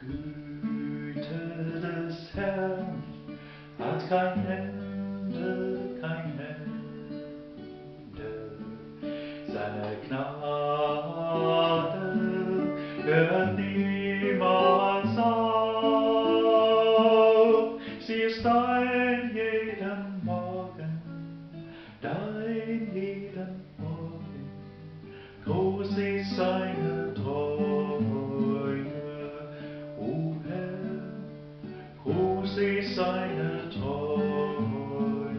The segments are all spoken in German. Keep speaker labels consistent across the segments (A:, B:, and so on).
A: Güte des Herrn hat kein Ende, kein Ende. Seine Gnade hört niemals auf. Sie ist dein jeden Morgen, dein jeden Morgen. Groß ist seine Treue, o Herr, groß ist seine Treue.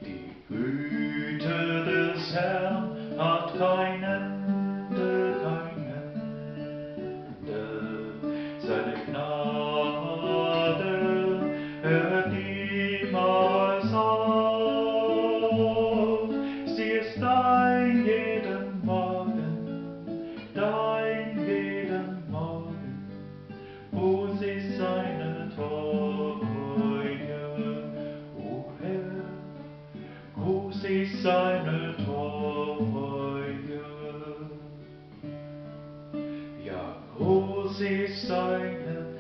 A: Die Güte des Herrn hat kein Ende, kein Ende. Seine Gnade hört niemals auf. Sie ist dein jeden Morgen, dein jeden Morgen. Groß ist seine Treue, o Herr, groß ist seine Treue. Ja, groß ist seine